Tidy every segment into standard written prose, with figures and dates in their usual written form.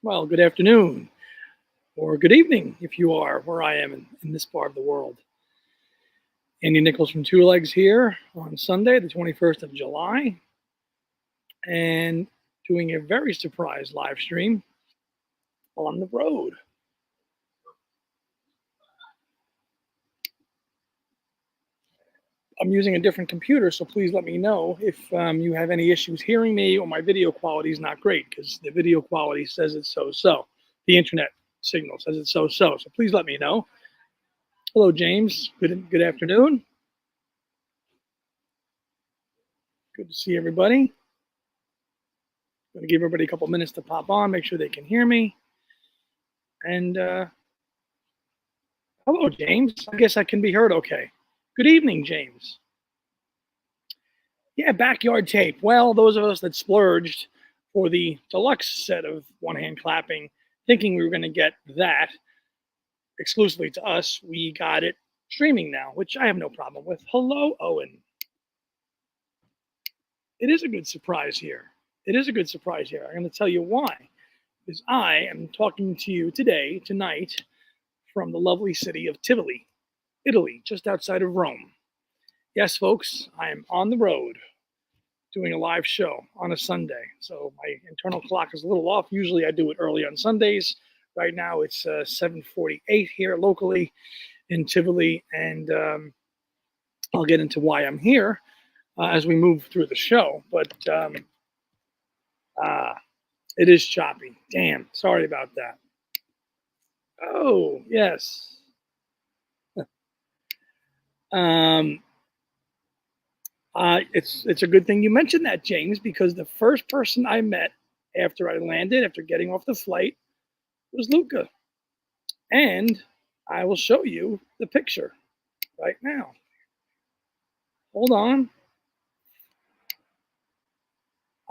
Well, good afternoon or good evening if you are where I am in this part of the world. Andy Nichols from Two Legs here on Sunday, the 21st of July, and doing a very surprise live stream on the road. I'm using a different computer, so please let me know if you have any issues hearing me or my video quality is not great because the video quality says it's so. The internet signal says it's so. So please let me know. Hello, James. Good afternoon. Good to see everybody. Going to give everybody a couple minutes to pop on, make sure they can hear me. And hello, James. I guess I can be heard okay. Good evening, James. Yeah, backyard tape. Well, those of us that splurged for the deluxe set of one hand clapping, thinking we were going to get that exclusively to us, we got it streaming now, which I have no problem with. Hello, Owen. It is a good surprise here. It is a good surprise here. I'm going to tell you why. Because I am talking to you tonight, from the lovely city of Tivoli, Italy, just outside of Rome. Yes, folks, I am on the road doing a live show on a Sunday. So my internal clock is a little off. Usually I do it early on Sundays. Right now it's 7:48 here locally in Tivoli, and I'll get into why I'm here as we move through the show. But it is choppy. Damn, sorry about that. Oh, yes. Um, it's a good thing you mentioned that, James, because the first person I met after I landed, after getting off the flight, was Luca. And I will show you the picture right now. Hold on.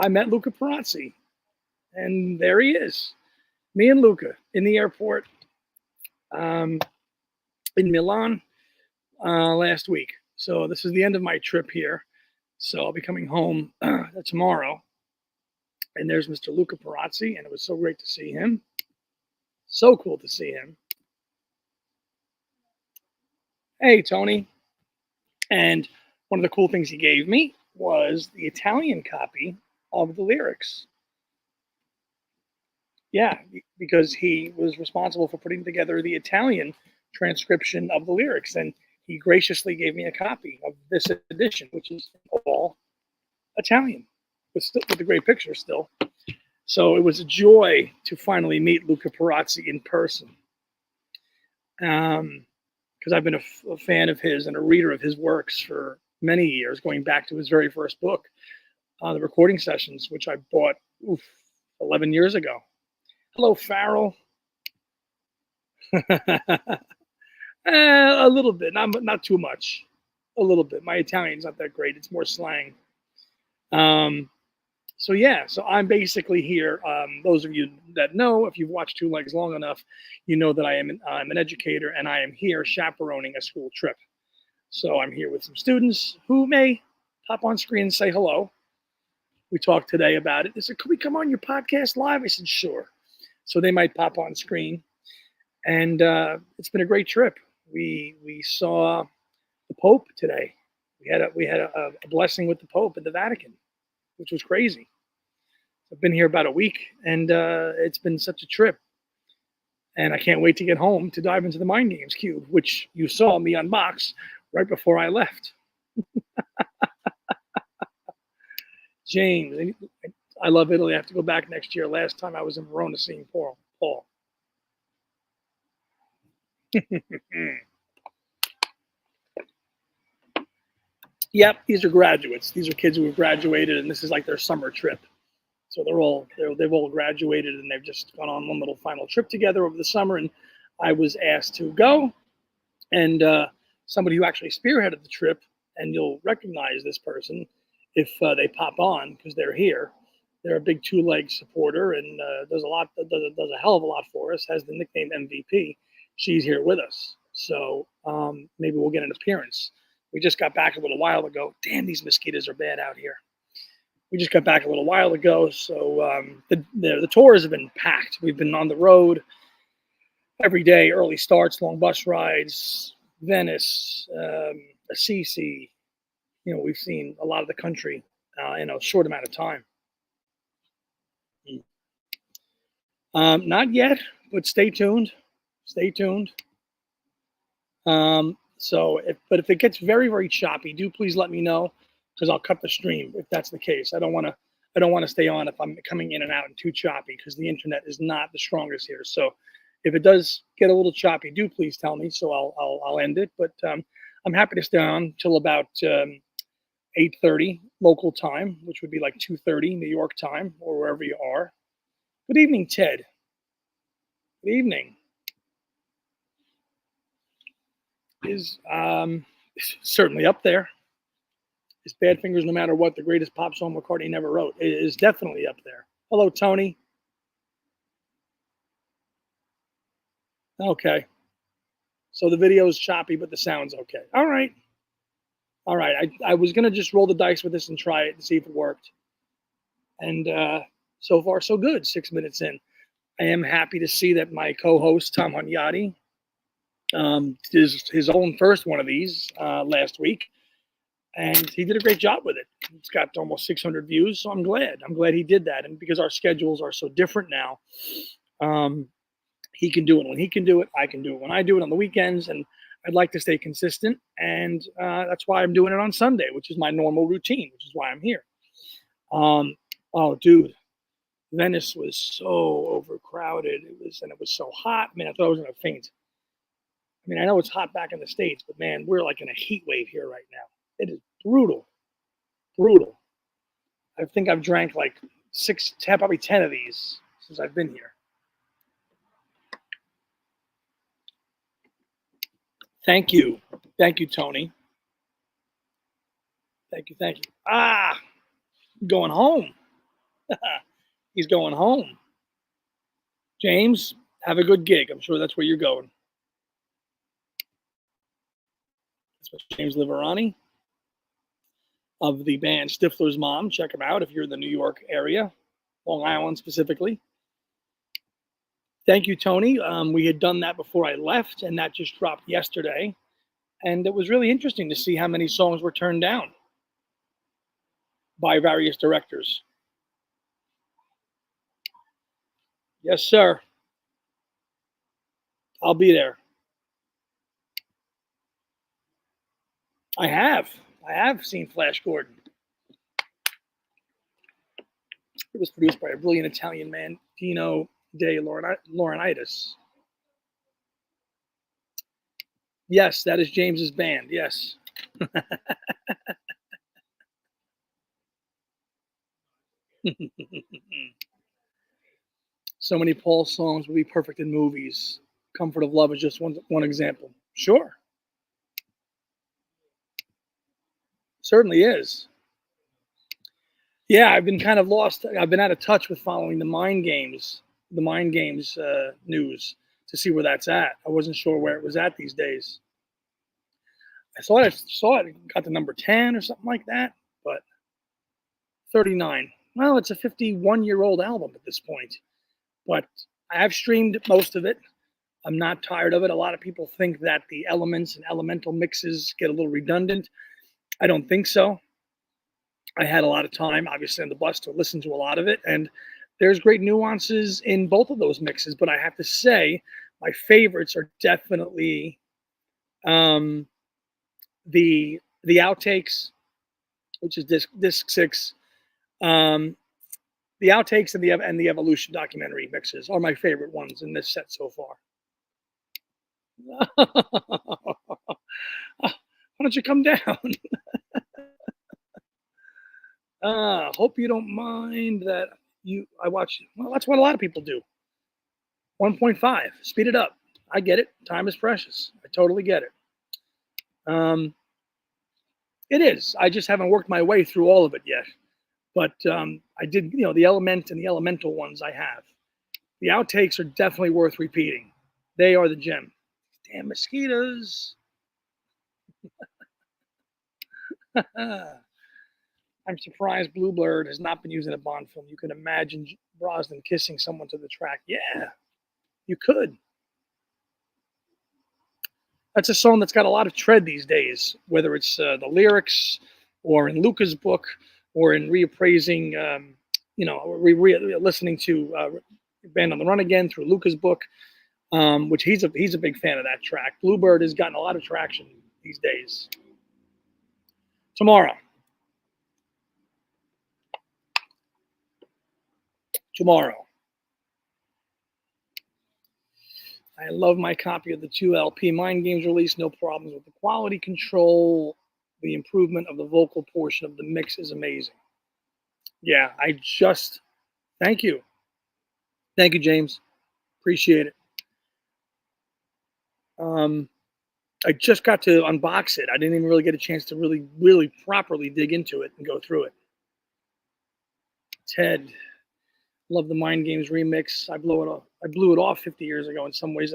I met Luca Perazzi, and there he is. Me and Luca in the airport um, in Milan last week. So this is the end of my trip here. So I'll be coming home tomorrow. And there's Mr. Luca Perazzi, and it was so great to see him. So cool to see him. Hey, Tony. And one of the cool things he gave me was the Italian copy of the lyrics. Yeah, because he was responsible for putting together the Italian transcription of the lyrics. And he graciously gave me a copy of this edition, which is all Italian, with a great picture still. So it was a joy to finally meet Luca Perazzi in person. Because I've been a fan of his and a reader of his works for many years, going back to his very first book, The Recording Sessions, which I bought 11 years ago. Hello, Farrell. A little bit, not too much. A little bit. My Italian's not that great. It's more slang. So I'm basically here. Those of you that know, if you've watched Two Legs long enough, you know that I'm an educator, and I am here chaperoning a school trip. So I'm here with some students who may pop on screen and say hello. We talked today about it. They said, "Could we come on your podcast live?" I said, "Sure." So they might pop on screen, and it's been a great trip. We saw the Pope today. We had a blessing with the Pope at the Vatican, which was crazy. I've been here about a week, and it's been such a trip. And I can't wait to get home to dive into the Mind Games Cube, which you saw me unbox right before I left. James, I love Italy. I have to go back next year. Last time I was in Verona seeing Paul. Yep, these are graduates. These are kids who have graduated, and this is like their summer trip. So they've all graduated, and they've just gone on one little final trip together over the summer. And I was asked to go, and somebody who actually spearheaded the trip, and you'll recognize this person if they pop on because they're here. They're a big two-leg supporter and does a hell of a lot for us. Has the nickname MVP. She's here with us, so maybe we'll get an appearance. We just got back a little while ago. Damn, these mosquitoes are bad out here. We just got back a little while ago, so the tours have been packed. We've been on the road every day, early starts, long bus rides, Venice, Assisi. We've seen a lot of the country in a short amount of time. Not yet, but stay tuned. Stay tuned. But if it gets very, very choppy, do please let me know because I'll cut the stream if that's the case. I don't want to. I don't want to stay on if I'm coming in and out and too choppy because the internet is not the strongest here. So if it does get a little choppy, do please tell me so I'll end it. But I'm happy to stay on till about 8:30 local time, which would be like 2:30 New York time or wherever you are. Good evening, Ted. Good evening. Is certainly up there. Is Badfingers, no matter what, the greatest pop song McCartney never wrote? It is definitely up there. Hello, Tony. Okay. So the video is choppy, but the sound's okay. All right. All right. I was going to just roll the dice with this and try it and see if it worked. And so far, so good. 6 minutes in. I am happy to see that my co-host, Tom Hunyadi, did his own first one of these last week. And he did a great job with it. It's got almost 600 views, so I'm glad. I'm glad he did that. And because our schedules are so different now, he can do it when he can do it. I can do it when I do it on the weekends. And I'd like to stay consistent. And that's why I'm doing it on Sunday, which is my normal routine, which is why I'm here. Oh, dude, Venice was so overcrowded. It was so hot. Man, I thought I was going to faint. I mean, I know it's hot back in the States, but man, we're like in a heat wave here right now. It is brutal, brutal. I think I've drank like 10, probably 10 of these since I've been here. Thank you, Tony. Thank you. Going home. He's going home. James, have a good gig. I'm sure that's where you're going. That's James Liverani of the band Stifler's Mom. Check him out if you're in the New York area, Long Island specifically. Thank you, Tony. We had done that before I left, and that just dropped yesterday. And it was really interesting to see how many songs were turned down by various directors. Yes, sir. I'll be there. I have seen Flash Gordon. It was produced by a brilliant Italian man, Dino De Laurentiis. Yes, that is James's band. Yes. So many Paul songs would be perfect in movies. Comfort of Love is just one example. Sure. Certainly is. Yeah, I've been kind of lost. I've been out of touch with following the Mind Games news to see where that's at. I wasn't sure where it was at these days. I thought I saw it got to number 10 or something like that, but 39. Well, it's a 51-year-old album at this point, but I have streamed most of it. I'm not tired of it. A lot of people think that the elements and elemental mixes get a little redundant. I don't think so. I had a lot of time, obviously, on the bus to listen to a lot of it, and there's great nuances in both of those mixes. But I have to say, my favorites are definitely the outtakes, which is disc 6. The outtakes and the Evolution documentary mixes are my favorite ones in this set so far. Why don't you come down? Hope you don't mind that I watch. Well, that's what a lot of people do. 1.5, speed it up. I get it. Time is precious. I totally get it. It is. I just haven't worked my way through all of it yet. But I did, the Element and the Elemental ones I have. The outtakes are definitely worth repeating. They are the gem. Damn mosquitoes. I'm surprised Bluebird has not been used in a Bond film. You can imagine Brosnan kissing someone to the track. Yeah, you could. That's a song that's got a lot of tread these days, whether it's the lyrics or in Luca's book or in reappraising, listening to Band on the Run Again through Luca's book, which he's a big fan of that track. Bluebird has gotten a lot of traction these days. Tomorrow. I love my copy of the 2LP Mind Games release. No problems with the quality control. The improvement of the vocal portion of the mix is amazing. Yeah, thank you. Thank you, James. Appreciate it. I just got to unbox it. I didn't even really get a chance to really, really properly dig into it and go through it. Ted, love the Mind Games remix. I blew it off 50 years ago in some ways.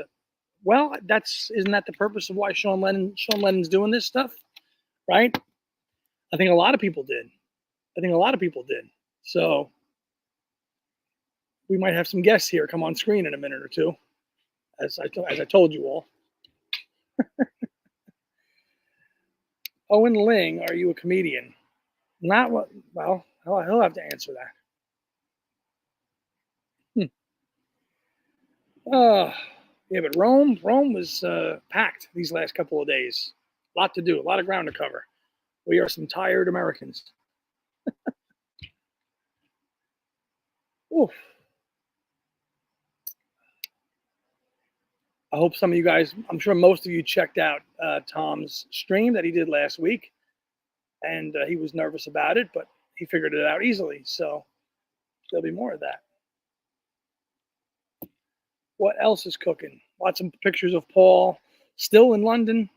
Well, isn't that the purpose of why Sean Lennon's doing this stuff, right? I think a lot of people did. So we might have some guests here come on screen in a minute or two, as I told you all. Owen Ling, are you a comedian? Not what? Well, he'll have to answer that. Yeah, but Rome was packed these last couple of days. A lot to do, a lot of ground to cover. We are some tired Americans. Oof. I hope some of you guys, I'm sure most of you checked out Tom's stream that he did last week, and he was nervous about it, but he figured it out easily. So there'll be more of that. What else is cooking? Lots of pictures of Paul still in London.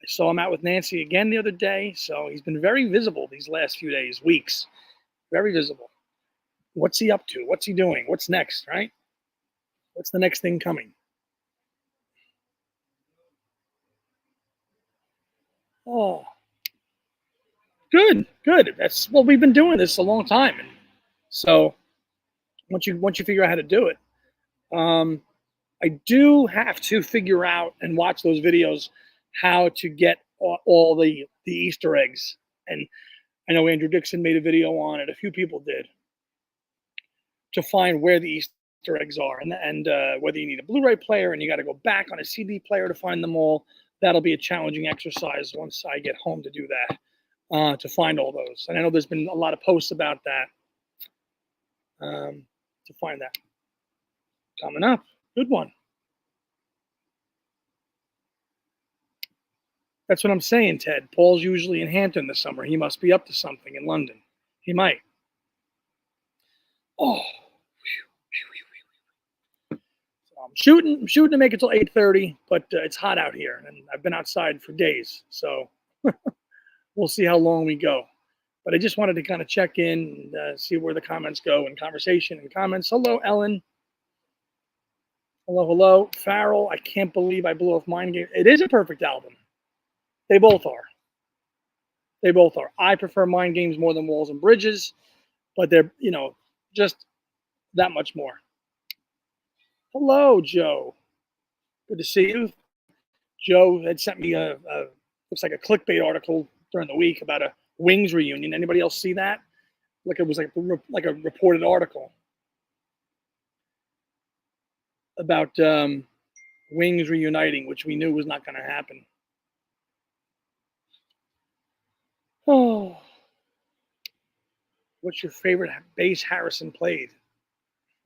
I saw him out with Nancy again the other day, so he's been very visible these last few days, weeks. Very visible. What's he up to? What's he doing? What's next, right? What's the next thing coming? Oh, good. Well, we've been doing this a long time, and so once you figure out how to do it, I do have to figure out and watch those videos how to get all the Easter eggs. And I know Andrew Dixon made a video on it. A few people did, to find where the Easter eggs are, and whether you need a Blu-ray player and you got to go back on a CD player to find them all. That'll be a challenging exercise once I get home to do that, to find all those. And I know there's been a lot of posts about that, to find that. Coming up, good one. That's what I'm saying, Ted. Paul's usually in Hampton this summer. He must be up to something in London. He might. Oh, I'm shooting to make it till 8:30, but it's hot out here, and I've been outside for days, so we'll see how long we go. But I just wanted to kind of check in and see where the comments go and conversation and comments. Hello, Ellen. Hello. Farrell, I can't believe I blew off Mind Game. It is a perfect album. They both are. I prefer Mind Games more than Walls and Bridges, but they're, just that much more. Hello, Joe. Good to see you. Joe had sent me looks like a clickbait article during the week about a Wings reunion. Anybody else see that? Like it was like a reported article about Wings reuniting, which we knew was not going to happen. Oh, what's your favorite bass Harrison played?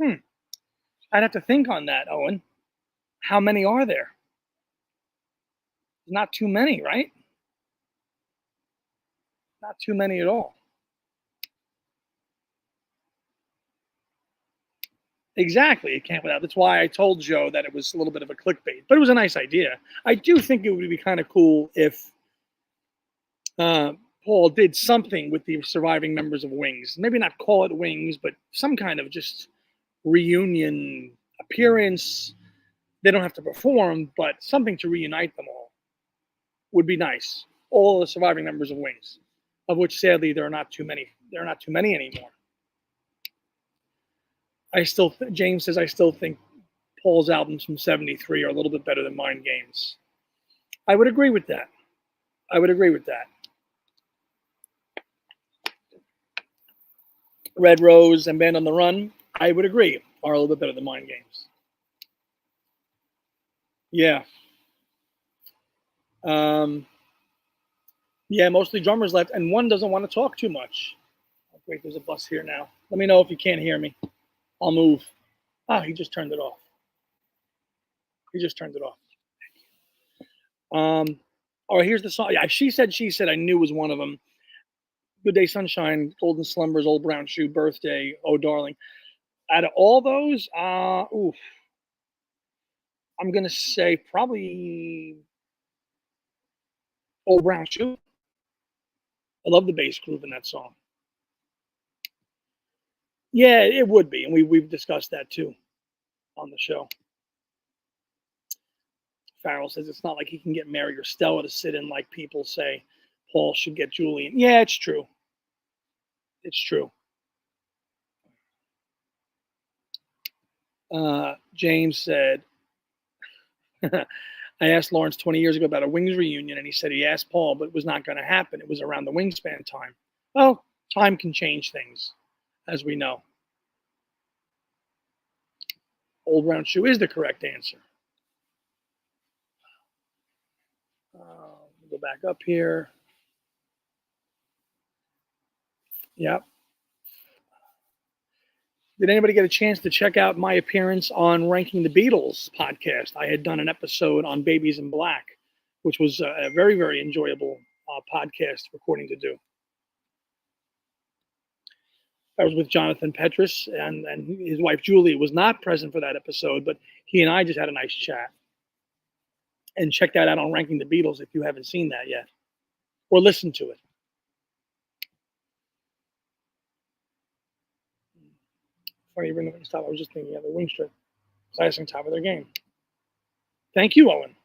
I'd have to think on that, Owen. How many are there? Not too many, right? Not too many at all. Exactly. It can't without. That's why I told Joe that it was a little bit of a clickbait, but it was a nice idea. I do think it would be kind of cool if Paul did something with the surviving members of Wings. Maybe not call it Wings, but some kind of just reunion appearance. They don't have to perform, but something to reunite them all would be nice. All the surviving members of Wings, of which sadly there are not too many there are not too many anymore. James says, I still think Paul's albums from '73 are a little bit better than Mind Games. I would agree with that. Red Rose and Band on the Run, I would agree, are a little bit better than Mind Games. Yeah. Yeah, mostly drummers left, and one doesn't want to talk too much. Wait, there's a bus here now. Let me know if you can't hear me. I'll move. He just turned it off. All right, here's the song. Yeah, She Said, I knew was one of them. Good Day Sunshine, Golden Slumbers, Old Brown Shoe, Birthday, Oh Darling. Out of all those, I'm going to say probably Old Brown Shoe. I love the bass groove in that song. Yeah, it would be, and we've discussed that too on the show. Farrell says it's not like he can get Mary or Stella to sit in like people say Paul should get Julian. Yeah, it's true. James said, I asked Lawrence 20 years ago about a Wings reunion, and he said he asked Paul, but it was not going to happen. It was around the Wingspan time. Well, time can change things, as we know. Old Brown Shoe is the correct answer. Go back up here. Yep. Did anybody get a chance to check out my appearance on Ranking the Beatles podcast? I had done an episode on Babies in Black, which was a very, very enjoyable podcast recording to do. I was with Jonathan Petrus, and his wife Julie was not present for that episode, but he and I just had a nice chat. And check that out on Ranking the Beatles if you haven't seen that yet, or listened to it. Funny you bring the Wings top. I was just thinking of the Wings trip. Classic top of their game. Thank you, Owen.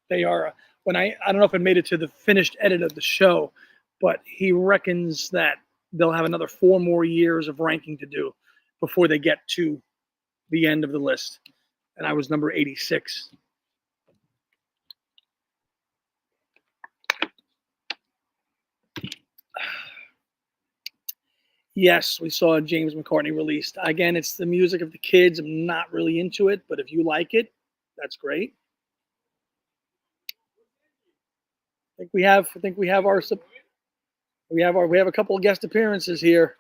They are, I don't know if it made it to the finished edit of the show, but he reckons that they'll have another 4 more years of ranking to do before they get to the end of the list. And I was number 86. Yes, we saw James McCartney released. Again, it's the music of the kids. I'm not really into it, but if you like it, that's great. I think we have a couple of guest appearances here.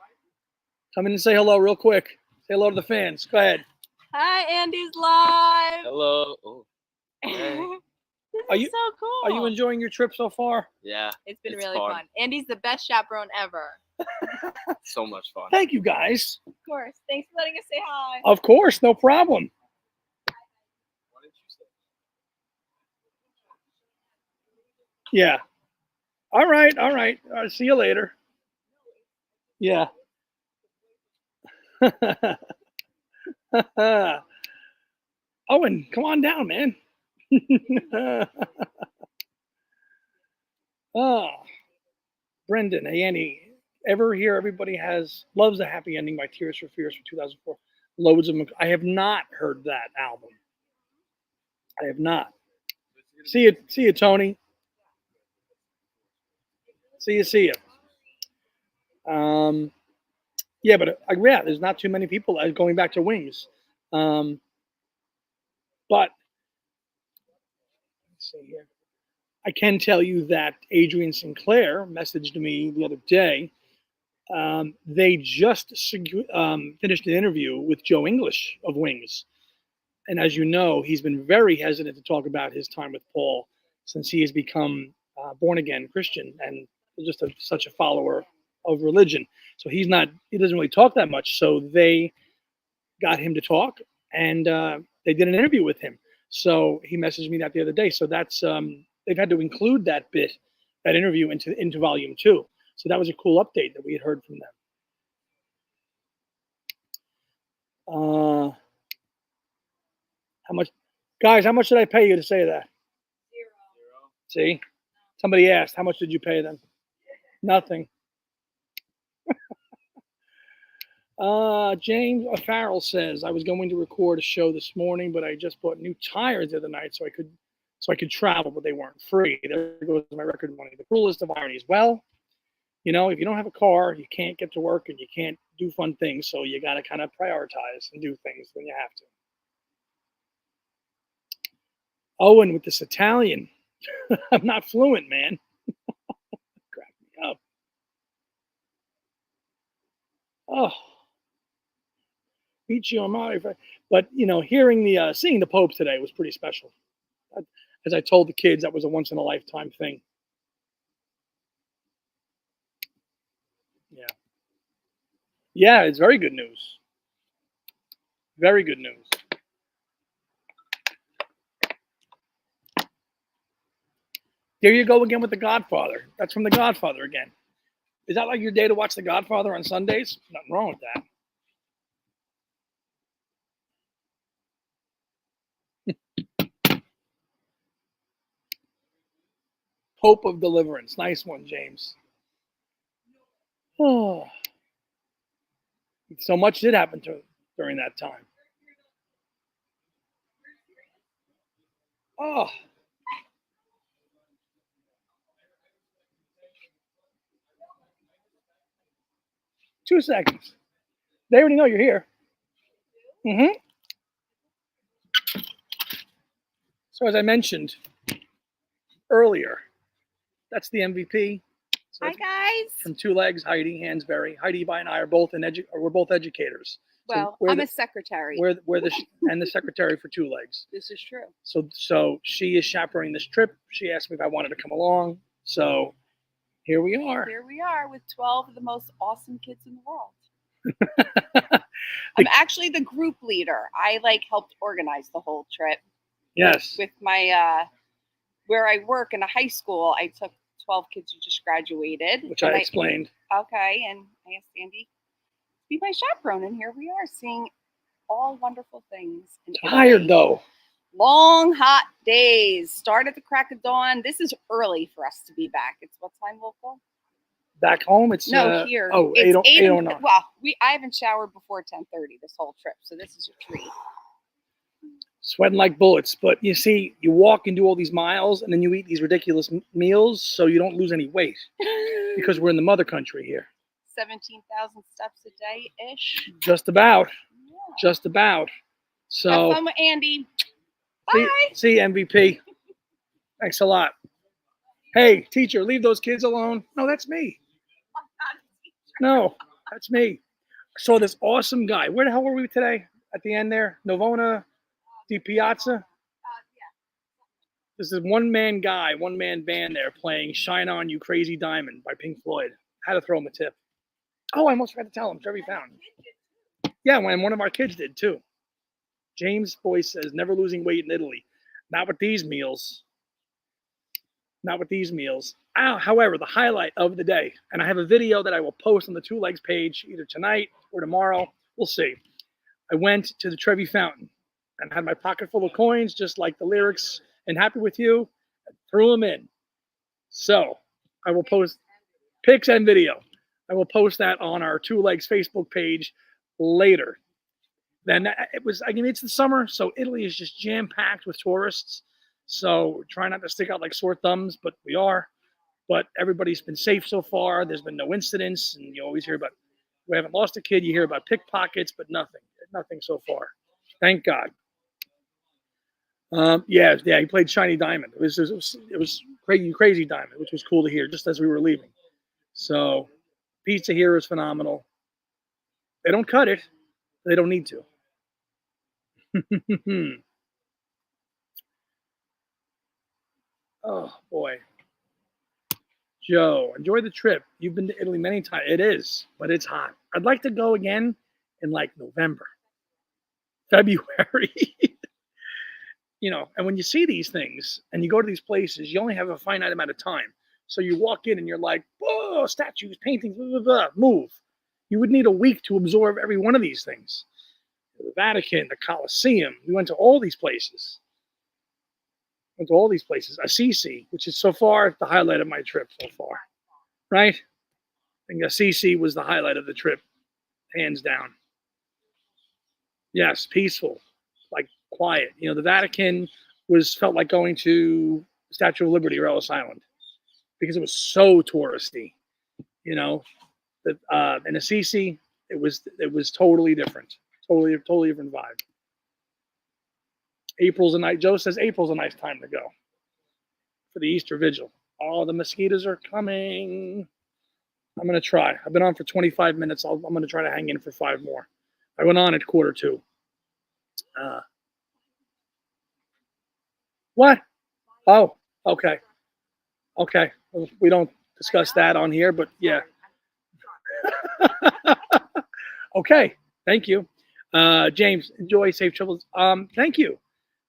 Come in and say hello real quick. Say hello to the fans. Go ahead. Hi, Andy's live. Hello. Oh, hey. This is so cool. Are you enjoying your trip so far? Yeah. It's been really fun. Andy's the best chaperone ever. So much fun. Thank you, guys. Of course. Thanks for letting us say hi. Of course, no problem. What did you say? Yeah. All right. See you later. Yeah. Owen, come on down, man. Brendan, hey, Annie, ever hear everybody loves a happy ending by Tears for Fears from 2004? Loads of them. I have not heard that album. I have not. See you, Tony. See you. Yeah, but there's not too many people going back to Wings. But let's see here. I can tell you that Adrian Sinclair messaged me the other day. They just finished an interview with Joe English of Wings. And as you know, he's been very hesitant to talk about his time with Paul since he has become born-again Christian and just such a follower of religion. So he doesn't really talk that much. So they got him to talk, and they did an interview with him. So he messaged me that the other day. So that's they've had to include that interview into volume 2. So that was a cool update that we had heard from them. How much did I pay you to say that? 0. See? Somebody asked, how much did you pay them? Nothing. James Farrell says I was going to record a show this morning, but I just bought new tires the other night so I could travel, but they weren't free. There goes my record money. The cruelest of ironies. Well, if you don't have a car, you can't get to work and you can't do fun things. So you got to kind of prioritize and do things when you have to. Owen with this Italian. I'm not fluent, man. Crack me up. Oh, Michio Amari. But seeing the Pope today was pretty special. As I told the kids, that was a once in a lifetime thing. Yeah. Yeah, it's very good news. Very good news. There you go again with The Godfather. That's from The Godfather again. Is that like your day to watch The Godfather on Sundays? Nothing wrong with that. Hope of Deliverance. Nice one, James. Oh. So much did happen during that time. Oh. Two seconds. They already know you're here. Mm-hmm. So as I mentioned earlier, that's the MVP. So Hi guys. From Two Legs, Heidi Hansberry. Heidi and I are both we're both educators. Well, so I'm a secretary. We're the secretary for Two Legs. This is true. So she is chaperoning this trip. She asked me if I wanted to come along. So here we are. Here we are with 12 of the most awesome kids in the world. I'm actually the group leader. I helped organize the whole trip. Yes. With my where I work in a high school, I took 12 kids who just graduated. Which I explained. Okay, and I asked Andy to be my chaperone, and here we are seeing all wonderful things. Tired though. Long, hot days. Start at the crack of dawn. This is early for us to be back. It's what time local? Back home, it's here. Oh, it's 8:09. Well, I haven't showered before 10:30 this whole trip, so this is a treat. Sweating like bullets, but you see, you walk and do all these miles, and then you eat these ridiculous meals, so you don't lose any weight because we're in the mother country here. 17,000 steps a day ish. Just about. Yeah. Just about. So. Have fun with Andy. Bye. See MVP. Thanks a lot. Hey, teacher, leave those kids alone. No, that's me. No, that's me. I saw this awesome guy. Where the hell were we today? At the end there? Novona di Piazza? Yeah. This is one-man band there playing Shine On You Crazy Diamond by Pink Floyd. Had to throw him a tip. Oh, I almost forgot to tell him. Trevi found. Yeah, when one of our kids did too. James Boyce says, never losing weight in Italy. Not with these meals. Not with these meals. However, the highlight of the day, and I have a video that I will post on the Two Legs page either tonight or tomorrow. We'll see. I went to the Trevi Fountain and had my pocket full of coins, just like the lyrics and Happy With You, and threw them in. So I will post pics and video. I will post that on our Two Legs Facebook page later. Then it's the summer, so Italy is just jam-packed with tourists. So we're trying not to stick out like sore thumbs, but we are. But everybody's been safe so far. There's been no incidents, and you always hear about, we haven't lost a kid. You hear about pickpockets, but nothing so far. Thank God. Yeah, he played Shiny Diamond. It was crazy Diamond, which was cool to hear just as we were leaving. So pizza here is phenomenal. They don't cut it. They don't need to. Oh boy. Joe, enjoy the trip. You've been to Italy many times. It is, but it's hot. I'd like to go again in like November, February. And when you see these things and you go to these places, you only have a finite amount of time. So you walk in and you're like, whoa, statues, paintings, blah, blah, blah, move. You would need a week to absorb every one of these things. The Vatican, the Colosseum. We went to all these places. Assisi, which is so far the highlight of my trip so far. Right? I think Assisi was the highlight of the trip. hands down. Yes, peaceful, like quiet. The Vatican felt like going to Statue of Liberty or Ellis Island because it was so touristy. You know, in Assisi, it was totally different, totally different vibe. April's a night. Joe says April's a nice time to go for the Easter Vigil. Oh, the mosquitoes are coming. I'm gonna try. I've been on for 25 minutes. I'm gonna try to hang in for 5 more. I went on at 1:45. What? Oh, okay, okay. We don't discuss that on here, but yeah. Okay, thank you, James. Enjoy safe travels. Thank you.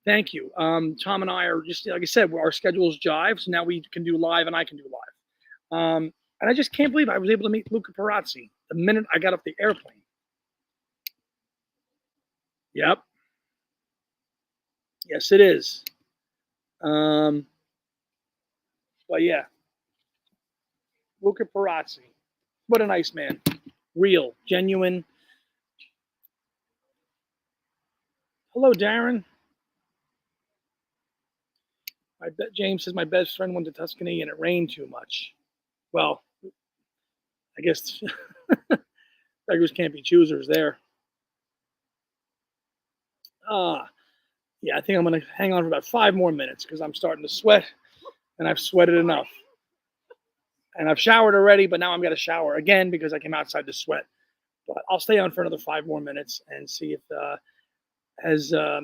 Tom and I are just like I said, our schedules jive, so now we can do live and I can do live. And I just can't believe I was able to meet Luca Perazzi the minute I got off the airplane. Yep. Yes, it is. But yeah, Luca Perazzi. What a nice man. Real, genuine. Hello, Darren. James says my best friend went to Tuscany and it rained too much. Well, I guess beggars can't be choosers there. Yeah, I think I'm going to hang on for about 5 more minutes because I'm starting to sweat, and I've sweated enough. And I've showered already, but now I'm going to shower again because I came outside to sweat. But I'll stay on for another 5 more minutes and see if has there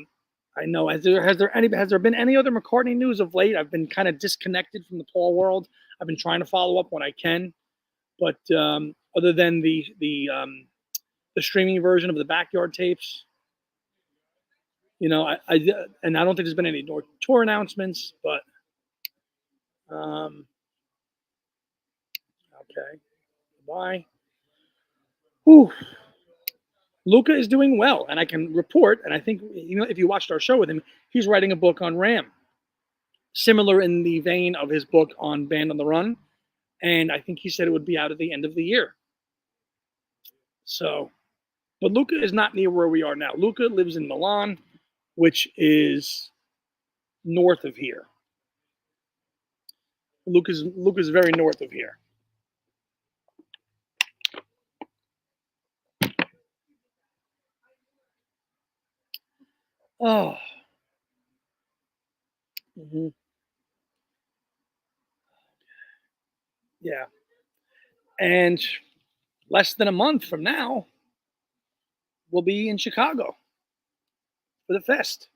been any other McCartney news of late? I've been kind of disconnected from the Paul world. I've been trying to follow up when I can, but other than the streaming version of the Backyard tapes, I don't think there's been any tour announcements, but okay, bye. Whew. Luca is doing well, and I can report, and I think if you watched our show with him, he's writing a book on Ram, similar in the vein of his book on Band on the Run, and I think he said it would be out at the end of the year. So, but Luca is not near where we are now. Luca lives in Milan, which is north of here. Luca's very north of here. Oh. Mm-hmm. Yeah. And less than a month from now, we'll be in Chicago for the fest.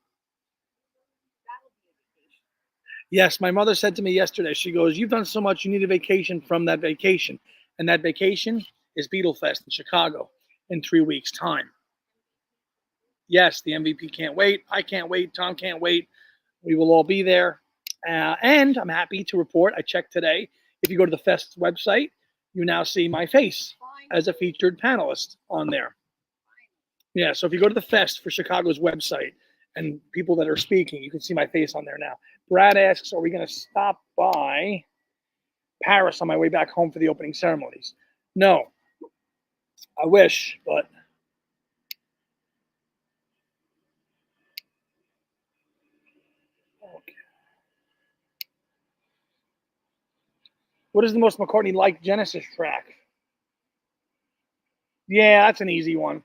Yes, my mother said to me yesterday, she goes, "You've done so much, you need a vacation from that vacation." And that vacation is Beatle Fest in Chicago in 3 weeks' time. Yes, the MVP can't wait. I can't wait. Tom can't wait. We will all be there. And I'm happy to report, I checked today, if you go to the Fest's website, you now see my face as a featured panelist on there. Yeah, so if you go to the Fest for Chicago's website and people that are speaking, you can see my face on there now. Brad asks, are we going to stop by Paris on my way back home for the opening ceremonies? No. I wish, but okay. What is the most McCartney-like Genesis track? Yeah, that's an easy one.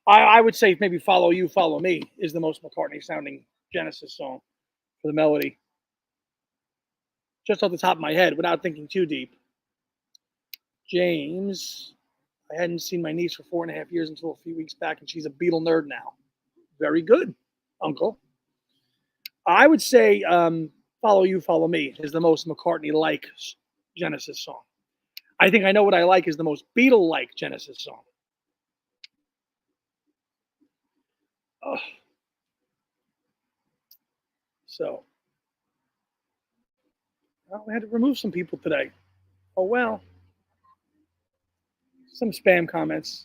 I would say maybe Follow You, Follow Me is the most McCartney-sounding Genesis song for the melody. Just off the top of my head, without thinking too deep. James, I hadn't seen my niece for 4.5 years until a few weeks back, and she's a Beatle nerd now. Very good, Uncle. I would say Follow You, Follow Me is the most McCartney-like Genesis song. I think I Know What I Like is the most Beatle-like Genesis song. Oh. So, well, we had to remove some people today. Oh, well. Some spam comments.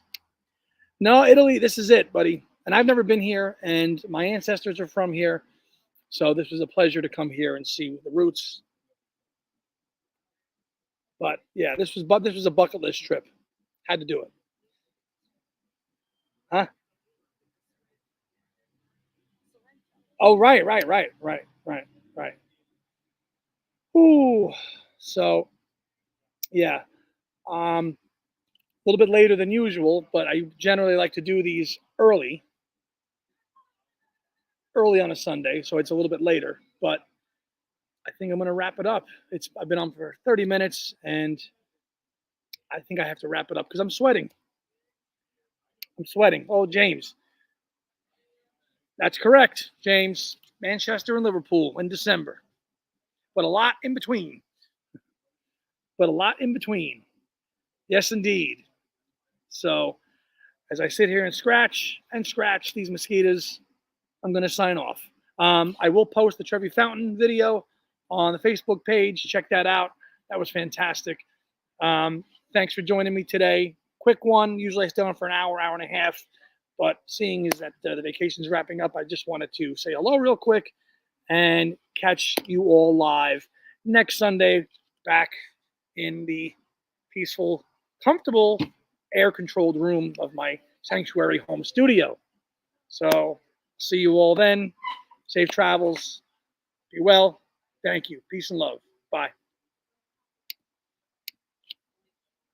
No, Italy, this is it, buddy. And I've never been here, and my ancestors are from here. So this was a pleasure to come here and see the roots. But yeah, this was a bucket list trip. Had to do it. Oh, right. Ooh. So, yeah. A little bit later than usual, but I generally like to do these early on a Sunday, so it's a little bit later. But I think I'm going to wrap it up. I've been on for 30 minutes, and I think I have to wrap it up because I'm sweating. I'm sweating. Oh, James, that's correct, James. Manchester and Liverpool in December, but a lot in between. But a lot in between. Yes, indeed. So as I sit here and scratch these mosquitoes, I'm going to sign off. I will post the Trevi Fountain video on the Facebook page. Check that out. That was fantastic. Thanks for joining me today. Quick one. Usually I stay on for an hour, hour and a half. But seeing as that the vacation's wrapping up, I just wanted to say hello real quick and catch you all live next Sunday back in the peaceful, comfortable, air-controlled room of my sanctuary home studio. So see you all then. Safe travels. Be well. Thank you. Peace and love. Bye.